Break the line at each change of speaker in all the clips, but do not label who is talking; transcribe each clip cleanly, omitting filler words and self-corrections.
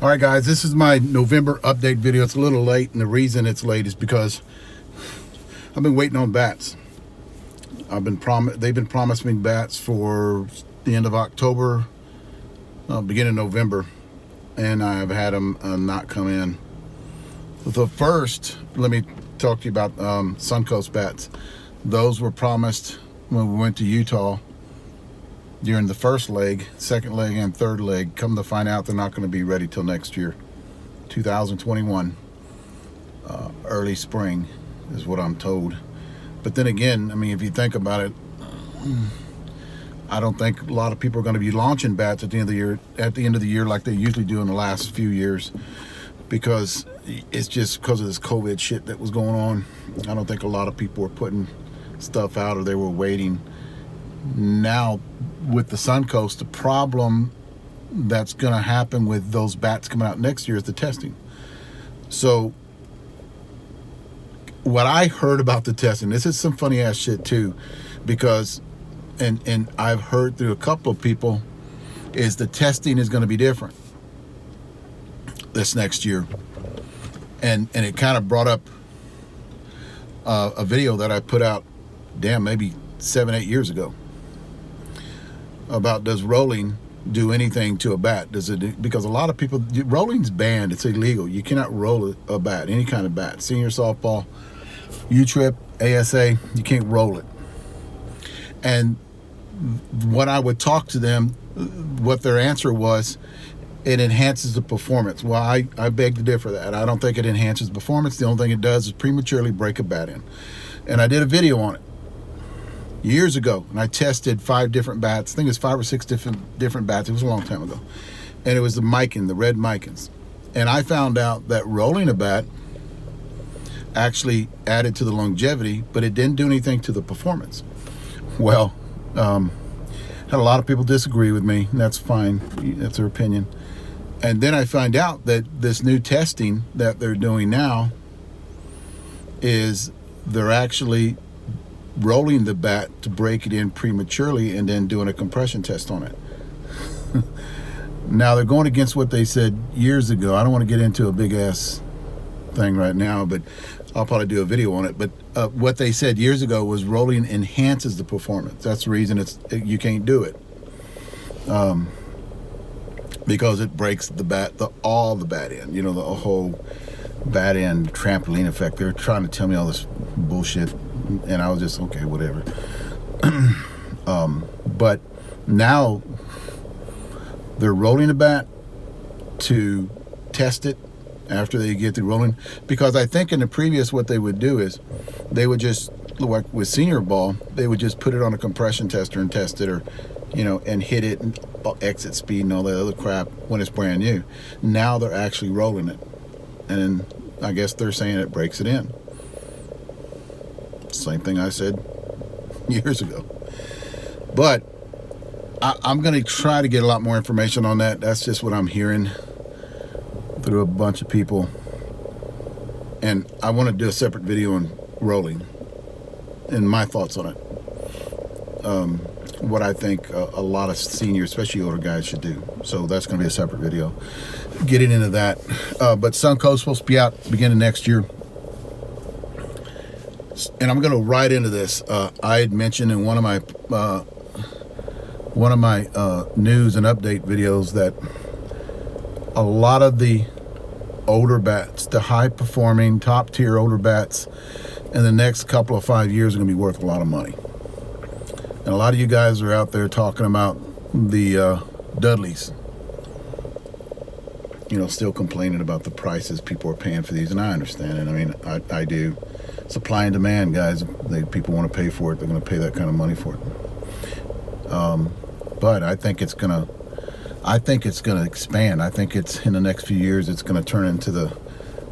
All right, guys, this is my November update video. It's a little late, and the reason it's late is because I've been waiting on bats. They've been promising me bats for the end of October, beginning of November, and I've had them not come in. The first, let me talk to you about Suncoast bats. Those were promised when we went to Utah during the first leg, second leg, and third leg. Come to find out, they're not going to be ready till next year, 2021, early spring is what I'm told. But then again, I mean, if you think about it, I don't think a lot of people are going to be launching bats at the end of the year, like they usually do in the last few years, because it's just because of this COVID shit that was going on. I don't think a lot of people were putting stuff out, or they were waiting. Now with the Suncoast, the problem that's going to happen with those bats coming out next year is the testing. So what I heard about the testing, this is some funny ass shit too, because and I've heard through a couple of people, is the testing is going to be different this next year. And it kind of brought up a video that I put out, maybe 7-8 years ago, about does rolling do anything to a bat? Does it? Because a lot of people, rolling's banned. It's illegal. You cannot roll a bat, any kind of bat. Senior softball, U-Trip, ASA, you can't roll it. And when I would talk to them, what their answer was, it enhances the performance. Well, I beg to differ that. I don't think it enhances performance. The only thing it does is prematurely break a bat in. And I did a video on it years ago, and I tested 5 different bats. I think it was 5 or 6 different bats. It was a long time ago. And it was the Miken, the red Mikens. And I found out that rolling a bat actually added to the longevity, but it didn't do anything to the performance. Well, had a lot of people disagree with me, and that's fine. That's their opinion. And then I find out that this new testing that they're doing now is they're actually rolling the bat to break it in prematurely and then doing a compression test on it. Now they're going against what they said years ago. I don't want to get into a big ass thing right now, but I'll probably do a video on it. But what they said years ago was rolling enhances the performance. That's the reason you can't do it, because it breaks the bat, all the bat end. You know, the whole bat end trampoline effect. They're trying to tell me all this bullshit, and I was just, okay, whatever. But now they're rolling a bat to test it after they get through rolling, because I think in the previous, what they would do is they would just, like with senior ball, they would just put it on a compression tester and test it, or and hit it and exit speed and all that other crap when it's brand new. Now they're actually rolling it, and I guess they're saying it breaks it in. Same thing I said years ago. But I'm going to try to get a lot more information on that. That's just what I'm hearing through a bunch of people. And I want to do a separate video on rolling and my thoughts on it. What I think a lot of seniors, especially older guys, should do. So that's going to be a separate video getting into that. But Suncoast supposed to be out beginning next year. And I'm going to right into this. I had mentioned in one of my news and update videos that a lot of the older bats, the high performing top tier older bats, in the next couple of 5 years are going to be worth a lot of money. And a lot of you guys are out there talking about the Dudleys, still complaining about the prices people are paying for these, and I understand it. I mean, I do. Supply and demand, guys. People want to pay for it. They're going to pay that kind of money for it. But I think it's gonna expand. I think it's in the next few years, it's going to turn into the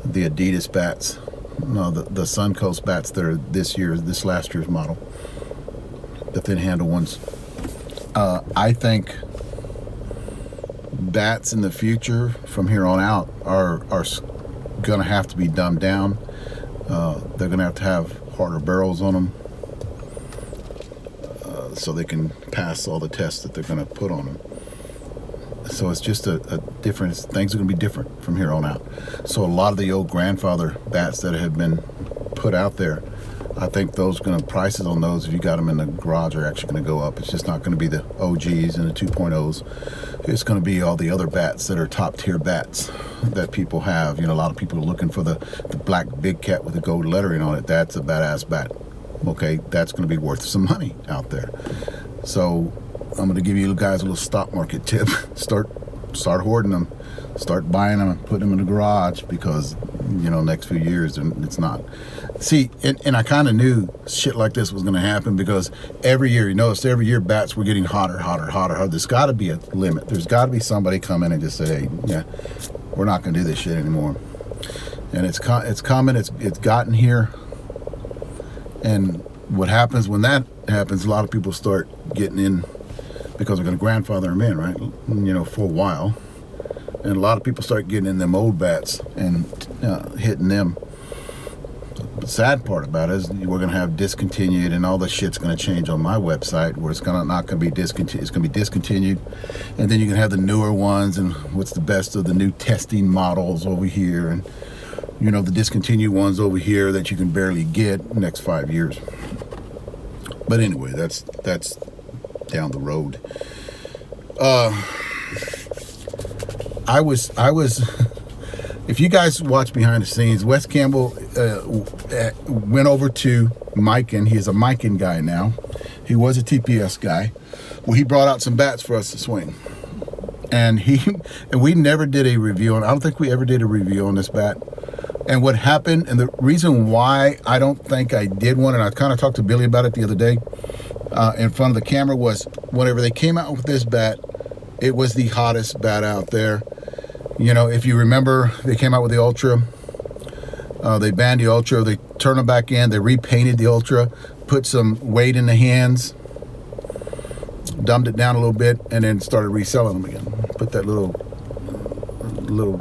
Adidas bats, the Suncoast bats that are this last year's model, the thin handle ones. I think bats in the future from here on out are going to have to be dumbed down. They're going to have harder barrels on them, so they can pass all the tests that they're going to put on them. So it's just a different, things are going to be different from here on out. So a lot of the old grandfather bats that have been put out there, I think prices on those, if you got them in the garage, are actually going to go up. It's just not going to be the OGs and the 2.0s. It's going to be all the other bats that are top tier bats that people have. You know, a lot of people are looking for the black big cat with the gold lettering on it. That's a badass bat. Okay, that's going to be worth some money out there. So I'm going to give you guys a little stock market tip. Start hoarding them. Start buying them and putting them in the garage, because, you know, next few years it's not. See, and I kind of knew shit like this was going to happen, because every year, you notice every year bats were getting hotter. There's got to be a limit. There's got to be somebody come in and just say, hey, yeah, we're not going to do this shit anymore. And it's coming. It's gotten here. And what happens when that happens, a lot of people start getting in because they're going to grandfather them in, right? You know, for a while. And a lot of people start getting in them old bats and hitting them. The sad part about it is we're going to have discontinued, and all the shit's going to change on my website, where it's not going to be discontinued. It's going to be discontinued, and then you can have the newer ones and what's the best of the new testing models over here, and, you know, the discontinued ones over here that you can barely get next 5 years. But anyway, that's down the road. I was if you guys watch behind the scenes, Wes Campbell went over to Miken. He is a Miken guy now. He was a TPS guy. Well, he brought out some bats for us to swing. And we never did a review on, I don't think we ever did a review on this bat. And what happened, and the reason why I don't think I did one, and I kind of talked to Billy about it the other day in front of the camera, was whenever they came out with this bat, it was the hottest bat out there. You know, if you remember, they came out with the Ultra. They banned the Ultra. They turned them back in. They repainted the Ultra, put some weight in the hands, dumbed it down a little bit, and then started reselling them again. Put that little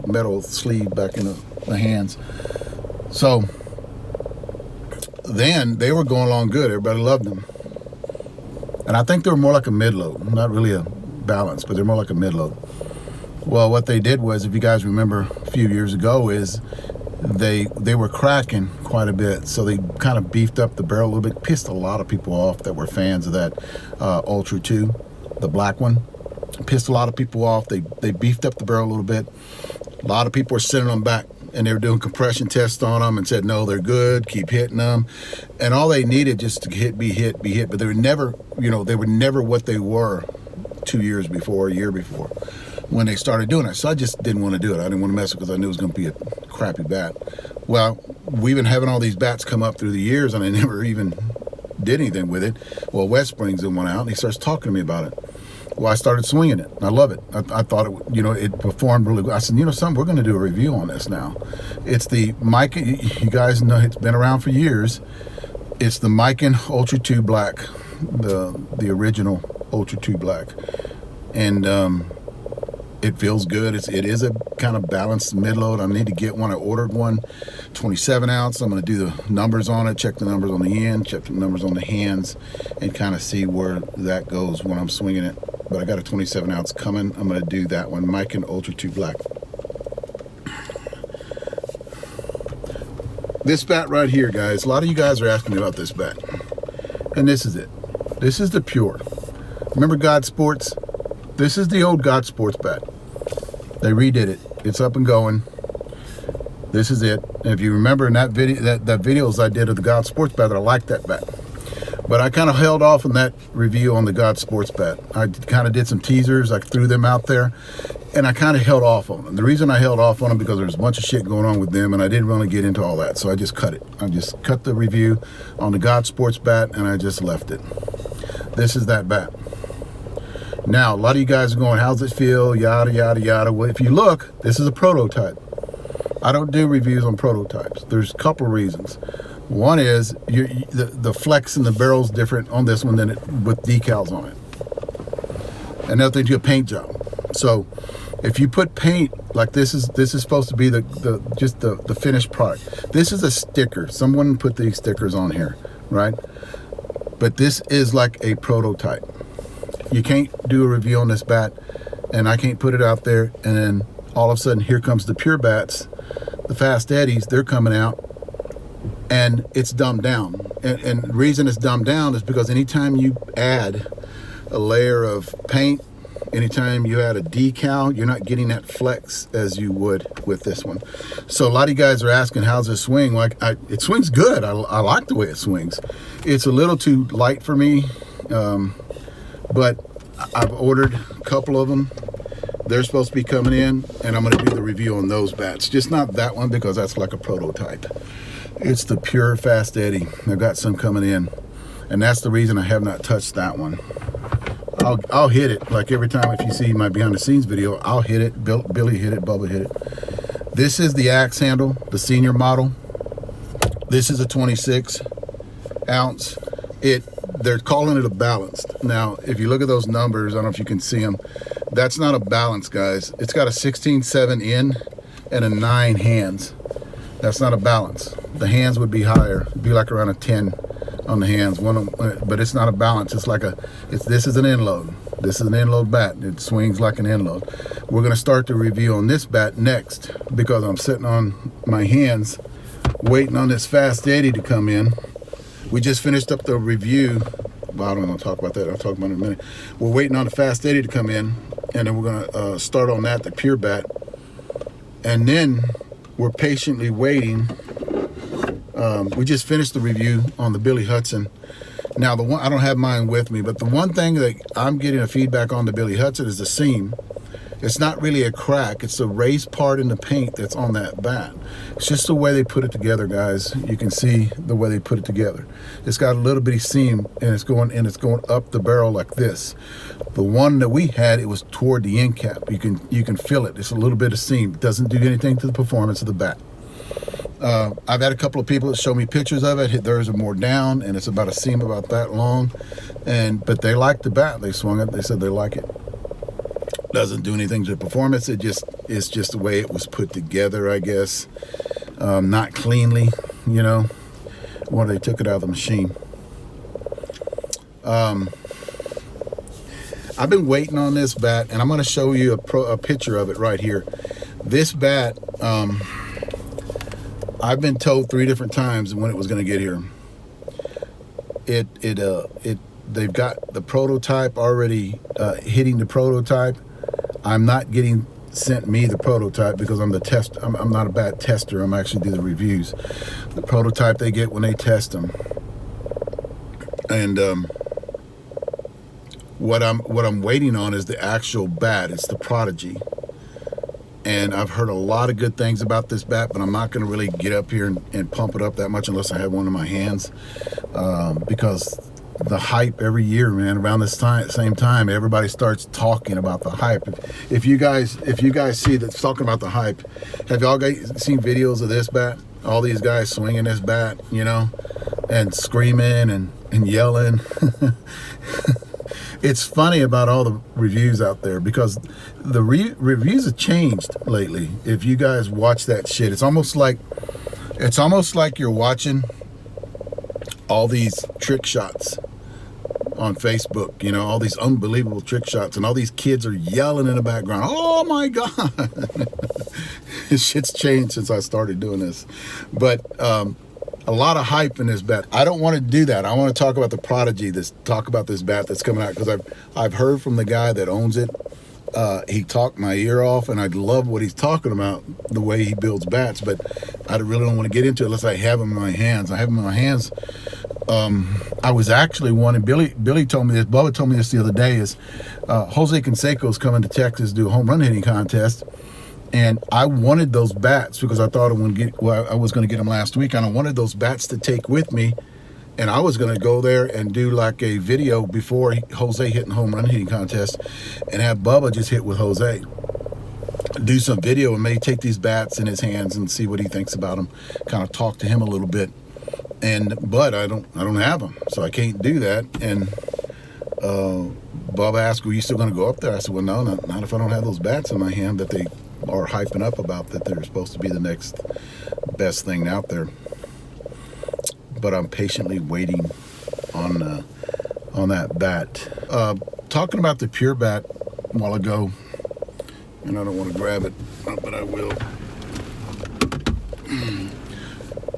metal sleeve back in the hands. So then they were going along good. Everybody loved them. And I think they were more like a mid-load. Not really a balance, but they're more like a mid-load. Well, what they did was, if you guys remember a few years ago, is they were cracking quite a bit. So they kind of beefed up the barrel a little bit, pissed a lot of people off that were fans of that Ultra 2, the black one. Pissed a lot of people off. They beefed up the barrel a little bit. A lot of people were sending them back, and they were doing compression tests on them and said, no, they're good, keep hitting them. And all they needed just to be hit, but they were never, you know, they were never what they were 2 years before, a year before, when they started doing it. So I just didn't want to do it. I didn't want to mess with it, because I knew it was going to be a crappy bat. Well, we've been having all these bats come up through the years, and I never even did anything with it. Well, Wes brings in one out, and he starts talking to me about it. Well, I started swinging it. I love it. I thought it, you know, it performed really good. I said, you know something, we're going to do a review on this now. It's the Miken, you guys know it's been around for years. It's the Miken Ultra 2 Black, the original Ultra 2 Black. And it feels good. It is a kind of balanced mid-load. I need to get one. I ordered one, 27 ounce. I'm going to do the numbers on it, check the numbers on the end, check the numbers on the hands, and kind of see where that goes when I'm swinging it. But I got a 27 ounce coming. I'm going to do that one, Miken Ultra 2 Black. This bat right here, guys, a lot of you guys are asking me about this bat. And this is it. This is the pure. Remember God Sports? This is the old God Sports bat. They redid it. It's up and going. This is it. And if you remember in that video, that videos I did of the God Sports bat, I liked that bat. But I kind of held off on that review on the God Sports bat. I kind of did some teasers. I threw them out there, and I kind of held off on them. The reason I held off on them, because there's a bunch of shit going on with them, and I didn't want to get into all that. So I just cut it. I just cut the review on the God Sports bat, and I just left it. This is that bat. Now, a lot of you guys are going, how's it feel? Yada, yada, yada. Well, if you look, this is a prototype. I don't do reviews on prototypes. There's a couple of reasons. One is the flex in the barrel's different on this one than with decals on it. Another thing, to a paint job. So if you put paint, like this is supposed to be the finished product. This is a sticker. Someone put these stickers on here, right? But this is like a prototype. You can't do a review on this bat and I can't put it out there, and then all of a sudden here comes the pure bats, the Fast Eddies, they're coming out, and it's dumbed down. And the reason it's dumbed down is because anytime you add a layer of paint, anytime you add a decal, you're not getting that flex as you would with this one. So a lot of you guys are asking, how's it swing? Like, it swings good. I like the way it swings. It's a little too light for me, but I've ordered a couple of them. They're supposed to be coming in, and I'm going to do the review on those bats. Just not that one, because that's like a prototype. It's the pure Fast Eddy. I've got some coming in, and that's the reason I have not touched that one. I'll hit it, like every time if you see my behind the scenes video, I'll hit it. Billy hit it, Bubba hit it. This is the axe handle, the senior model. This is a 26 ounce. They're calling it a balanced. Now, if you look at those numbers, I don't know if you can see them. That's not a balance, guys. It's got a 16.7 in and a 9 hands. That's not a balance. The hands would be higher. It'd be like around a 10 on the hands. But it's not a balance. It's like this is an end load. This is an end load bat. It swings like an end load. We're gonna start the review on this bat next, because I'm sitting on my hands waiting on this Fast Eddy to come in. We just finished up the review. Well, I don't want to talk about that. I'll talk about it in a minute. We're waiting on the Fast Eddy to come in, and then we're gonna start on that, the pure bat, and then we're patiently waiting. We just finished the review on the Billy Hudson. Now, the one, I don't have mine with me, but the one thing that I'm getting a feedback on the Billy Hudson is the seam. It's not really a crack. It's the raised part in the paint that's on that bat. It's just the way they put it together, guys. You can see the way they put it together. It's got a little bitty seam, and it's going up the barrel like this. The one that we had, it was toward the end cap. You can feel it. It's a little bit of seam. It doesn't do anything to the performance of the bat. I've had a couple of people that show me pictures of it. Theirs are more down, and it's about a seam about that long. But they like the bat. They swung it. They said they like it. Doesn't do anything to the performance. It's just the way it was put together, I guess. Not cleanly, you know. Or they took it out of the machine. I've been waiting on this bat, and I'm going to show you a picture of it right here. This bat, I've been told 3 different times when it was going to get here. They've got the prototype already hitting the prototype. I'm not getting sent me the prototype because I'm the test. I'm not a bat tester. I'm actually do the reviews. The prototype they get when they test them. And what I'm waiting on is the actual bat. It's the Prodigy. And I've heard a lot of good things about this bat, but I'm not going to really get up here and pump it up that much unless I have one in my hands, because the hype every year, man, around this same time, everybody starts talking about the hype. If you guys see that's talking about the hype, have y'all guys seen videos of this bat? All these guys swinging this bat, you know, and screaming and yelling. It's funny about all the reviews out there, because the reviews have changed lately. If you guys watch that shit, it's almost like you're watching all these trick shots on Facebook, you know, all these unbelievable trick shots, and all these kids are yelling in the background, oh my God. This shit's changed since I started doing this. But a lot of hype in this bat. I don't want to do that. I want to talk about the Prodigy, talk about this bat that's coming out, because I've heard from the guy that owns it. He talked my ear off, and I love what he's talking about, the way he builds bats, but I really don't want to get into it unless I have them in my hands. I have them in my hands. I was actually wanting, Billy told me this, Bubba told me this the other day, is Jose Canseco's coming to Texas to do a home run hitting contest, and I wanted those bats because I thought I was going to get them last week, and I wanted those bats to take with me, and I was going to go there and do like a video before Jose hitting the home run hitting contest, and have Bubba just hit with Jose. Do some video and maybe take these bats in his hands and see what he thinks about them, kind of talk to him a little bit. But I don't have them, so I can't do that. And Bob asked, "Were you still going to go up there?" I said, "Well, no, not if I don't have those bats in my hand that they are hyping up about, that they're supposed to be the next best thing out there." But I'm patiently waiting on that bat. Talking about the pure bat a while ago, and I don't want to grab it, but I will.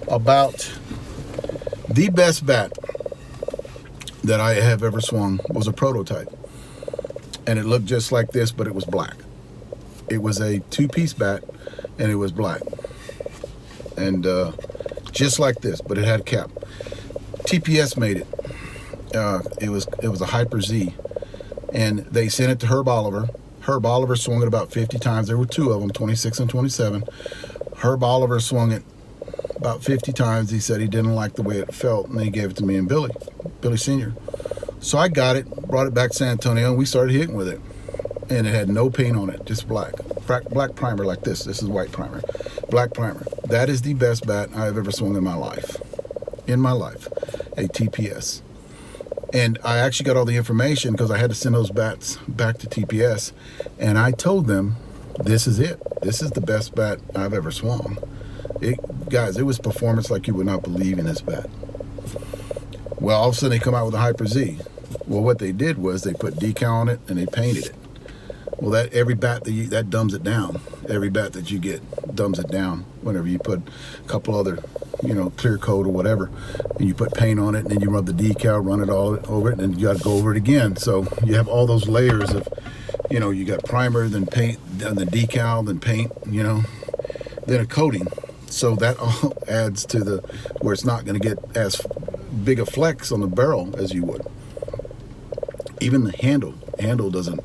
About the best bat that I have ever swung was a prototype, and it looked just like this, but it was black. It was a two-piece bat, and it was black, and just like this, but it had a cap. TPS made it. It was a Hyper Z, and they sent it to Herb Oliver. Herb Oliver swung it about 50 times. There were two of them, 26 and 27. Herb Oliver swung it about 50 times. He said he didn't like the way it felt, and then he gave it to me and Billy Sr. So I got it, brought it back to San Antonio, and we started hitting with it. And it had no paint on it, just black. Black primer like this. This is white primer. Black primer. That is the best bat I've ever swung in my life. In my life. A TPS. And I actually got all the information because I had to send those bats back to TPS. And I told them, this is it. This is the best bat I've ever swung. Guys, it was performance like you would not believe in this bat. Well, all of a sudden they come out with a Hyper Z. Well, what they did was they put decal on it and they painted it. Well, every bat that dumbs it down. Every bat that you get dumbs it down. Whenever you put a couple other, clear coat or whatever, and you put paint on it, and then you rub the decal, run it all over it, and then you got to go over it again. So you have all those layers of, you got primer, then paint, then the decal, then paint, then a coating. So that all adds to where it's not going to get as big a flex on the barrel as you would. Even the handle doesn't,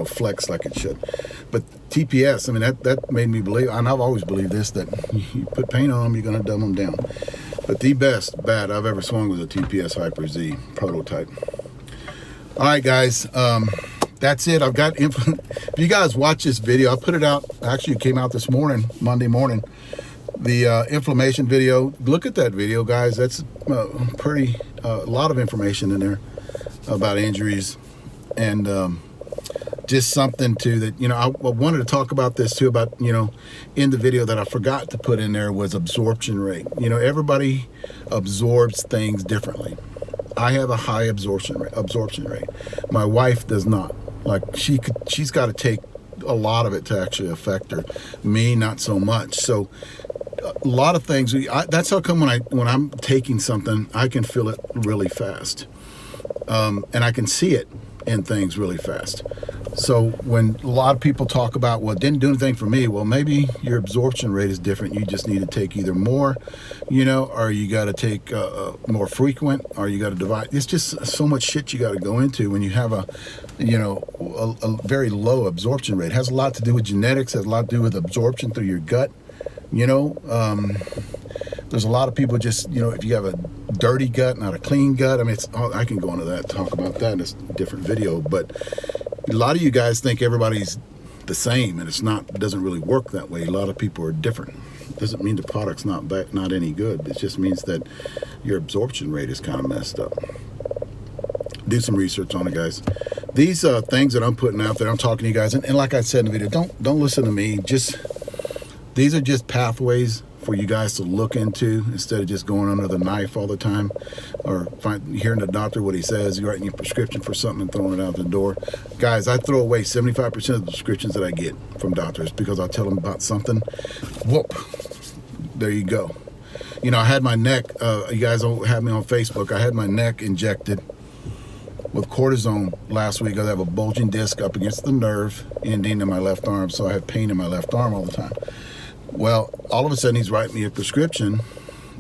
flex like it should. But TPS, I mean, that made me believe, and I've always believed this, that you put paint on them, you're going to dumb them down. But the best bat I've ever swung was a TPS Hyper Z prototype. All right, guys, that's it. I've got info. If you guys watch this video, I put it out, actually it came out this morning, Monday morning, the inflammation video. Look at that video, guys. That's pretty, a lot of information in there about injuries, and just something too that, I wanted to talk about this too, about, in the video that I forgot to put in there was absorption rate. Everybody absorbs things differently. I have a high absorption rate. My wife does not. Like, she's got to take a lot of it to actually affect her. Me, not so much. So a lot of things, that's how come when I'm taking something, I can feel it really fast. And I can see it in things really fast. So when a lot of people talk about, well, it didn't do anything for me, well, maybe your absorption rate is different. You just need to take either more, or you got to take more frequent, or you got to divide. It's just so much shit you got to go into when you have a very low absorption rate. It has a lot to do with genetics, has a lot to do with absorption through your gut. There's a lot of people just, if you have a dirty gut, not a clean gut, I mean, I can go into that, talk about that in a different video, but a lot of you guys think everybody's the same, and it doesn't really work that way. A lot of people are different. It doesn't mean the product's not any good. It just means that your absorption rate is kind of messed up. Do some research on it, guys. These things that I'm putting out there, I'm talking to you guys, and like I said in the video, don't listen to me. These are just pathways for you guys to look into instead of just going under the knife all the time, or hearing the doctor what he says, you're writing your prescription for something and throwing it out the door. Guys, I throw away 75% of the prescriptions that I get from doctors because I'll tell them about something. Whoop, there you go. I had my neck, you guys don't have me on Facebook, I had my neck injected with cortisone last week. I have a bulging disc up against the nerve ending in my left arm, so I have pain in my left arm all the time. Well, all of a sudden he's writing me a prescription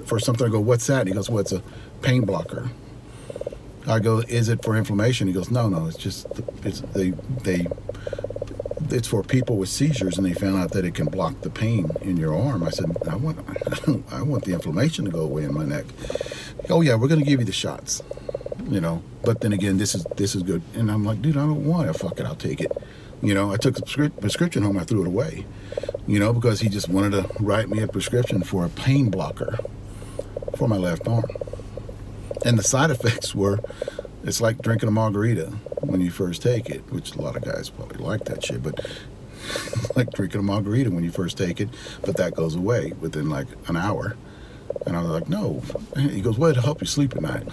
for something. I go, what's that? He goes, well, it's a pain blocker. I go, is it for inflammation? He goes, no, it's for people with seizures, and they found out that it can block the pain in your arm. I said, I want the inflammation to go away in my neck. Oh yeah, we're gonna give you the shots, but then again, this is good. And I'm like, dude, I don't want it. Fuck it, I'll take it. I took the prescription home, I threw it away, because he just wanted to write me a prescription for a pain blocker for my left arm. And the side effects were, it's like drinking a margarita when you first take it, which a lot of guys probably like that shit, but like drinking a margarita when you first take it, but that goes away within like an hour. And I was like, no. He goes, well, it'll help you sleep at night.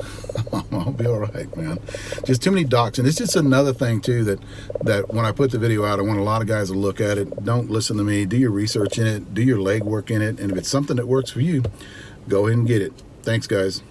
I'll be all right, man. Just too many docs. And it's just another thing, too, that when I put the video out, I want a lot of guys to look at it. Don't listen to me. Do your research in it. Do your leg work in it. And if it's something that works for you, go ahead and get it. Thanks, guys.